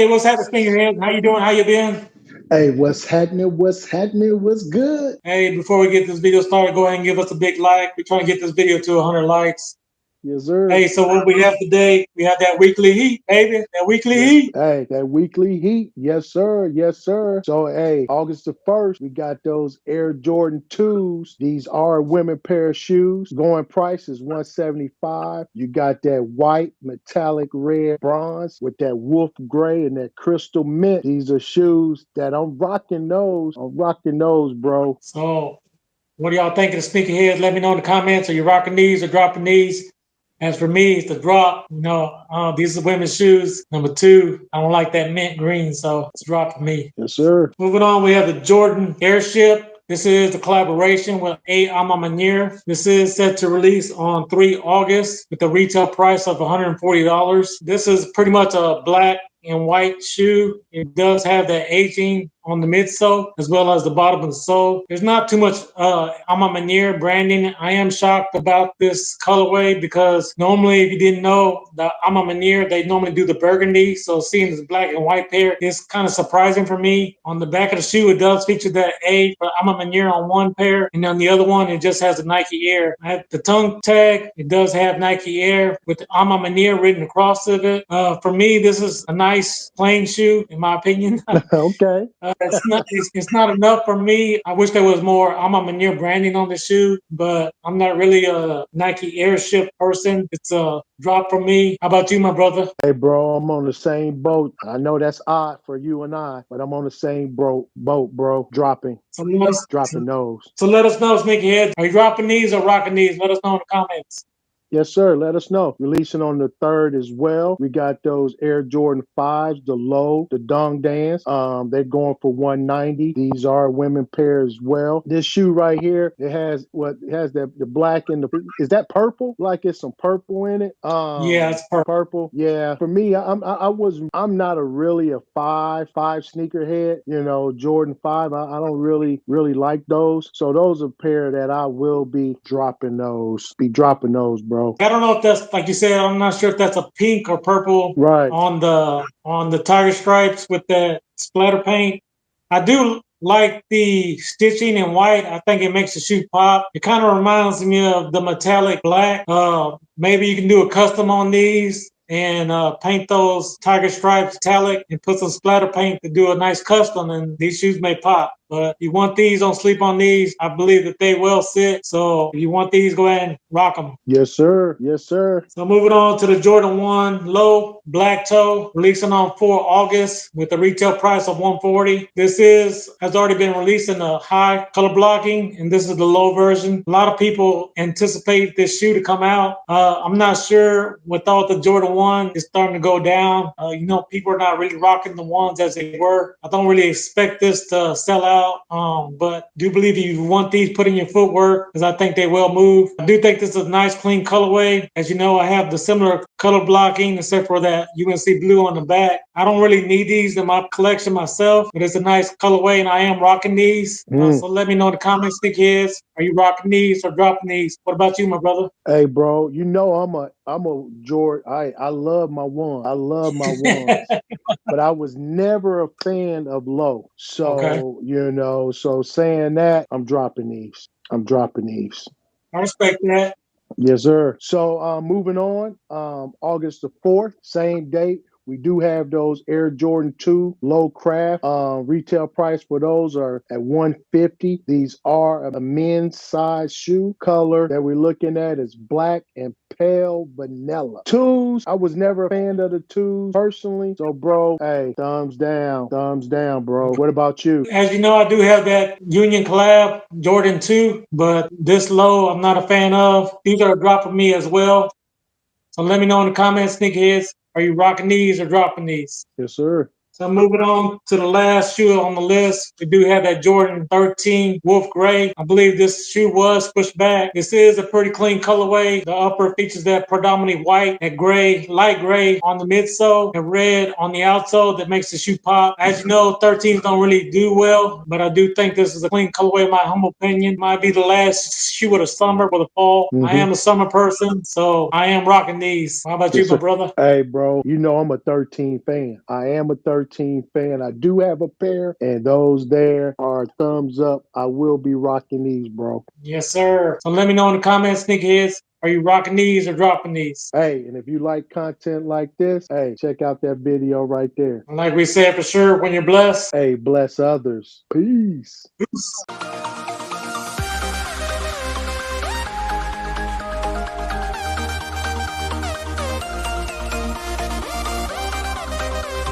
Hey, what's happening, Stinkerhead? How you doing? How you been? Hey, what's happening? What's happening? What's good? Hey, before we get this video started, go ahead and give us a big like. We're trying to get this video to 100 likes. Yes, sir. Hey, so what we have today, we have that weekly heat, baby. That weekly Yes. heat. Hey, that weekly heat. Yes, sir. Yes, sir. So, hey, August the 1st, we got those Air Jordan 2s. These are women pair of shoes. Going price is 175. You got that white, metallic red, bronze with that wolf gray and that crystal mint. These are shoes that I'm rocking those. I'm rocking those, bro. So, what do y'all think of the Stinkerheads? Let me know in the comments. Are you rocking these or dropping these? As for me, it's the drop. These are women's shoes. Number two, I don't like that mint green, so it's a drop for me. Yes, sir. Moving on, we have the Jordan Airship. This is the collaboration with A. Alma Manier. This is set to release on 3 August with a retail price of $140. This is pretty much a black and white shoe. It does have that aging on the midsole as well as the bottom of the sole. There's not too much Alma Manier branding. I am shocked about this colorway because normally, if you didn't know, the Alma Manier, they normally do the burgundy. So seeing this black and white pair is kind of surprising for me. On the back of the shoe, it does feature that A for Alma Manier on one pair, and on the other one, it just has the Nike Air. At the tongue tag, it does have Nike Air with the Alma Manier written across of it. For me, this is a nice plain shoe, in my opinion. Okay. It's not enough for me. I wish there was more Alma Manier branding on the shoe, but I'm not really a Nike Airship person. It's a drop for me. How about you, my brother? Hey, bro, I'm on the same boat. I know that's odd for you and I, but I'm on the same boat, bro. So let us, Dropping those. so let us know, Sneaky Heads. Are you dropping these or rocking these? Let us know in the comments. Yes, sir. Let us know. Releasing on the 3rd as well. We got those Air Jordan 5s, the low, the Dong Dance. They're going for 190. These are women pair as well. This shoe right here, it has the black and the is that purple? Like it's some purple in it. Yeah, it's perfect. Purple. Yeah. For me, I'm not a really a five sneakerhead. You know, Jordan 5. I don't really like those. So those are a pair that I will be dropping those. Be dropping those, bro. I don't know if that's like you said. I'm not sure if that's a pink or purple Right. on the tiger stripes with the splatter paint. I do like the stitching in white. I think it makes the shoe pop. It kind of reminds me of the metallic black. Maybe you can do a custom on these and paint those tiger stripes metallic and put some splatter paint to do a nice custom, and these shoes may pop. But if you want these, don't sleep on these. I believe that they will sit. So if you want these, go ahead and rock them. Yes, sir. Yes, sir. So moving on to the Jordan 1 low black toe, releasing on 4 August with a retail price of 140. This has already been released in a high color blocking, and this is the low version. A lot of people anticipate this shoe to come out. I'm not sure with all the Jordan 1 is starting to go down. People are not really rocking the ones as they were. I don't really expect this to sell out. But do believe you want these put in your footwork because I think they will move. I do think this is a nice clean colorway. As you know, I have the similar color blocking except for that UNC blue on the back. I don't really need these in my collection myself, but it's a nice colorway and I am rocking these. So let me know in the comments, kids. Are you rocking these or dropping these? What about you, my brother? Hey, bro, you know I'm a Jordan. I love my one. I love my ones. But I was never a fan of low. Okay. So, so saying that, I'm dropping these. I'm dropping these. I respect that. Yes, sir. So moving on, August the 4th, same date. We do have those Air Jordan 2 low craft. Retail price for those are at 150. These are a men's size shoe. Color that we're looking at is black and pale vanilla. Twos, I was never a fan of the twos personally. So, bro, hey, thumbs down. Thumbs down, bro. What about you? As you know, I do have that Union collab Jordan 2, but this low I'm not a fan of. These are a drop for me as well. So let me know in the comments, sneakerheads. Are you rocking these or dropping these? Yes, sir. So moving on to the last shoe on the list, we do have that Jordan 13 Wolf Gray. I believe this shoe was pushed back. This is a pretty clean colorway. The upper features that predominantly white, that gray, light gray on the midsole, and red on the outsole that makes the shoe pop. As you know, 13s don't really do well, but I do think this is a clean colorway in my humble opinion. Might be the last shoe of the summer or the fall. I am a summer person, so I am rocking these. How about you, Yes, my sir. brother? Hey, bro, you know I'm a 13 fan. I am a 13 fan. I do have a pair, and those there are thumbs up. I will be rocking these, bro. Yes, sir. So let me know in the comments, sneakerheads. Are you rocking these or dropping these? Hey, and if you like content like this, hey, check out that video right there. And like we said for sure, when you're blessed, Hey, bless others. Peace. peace.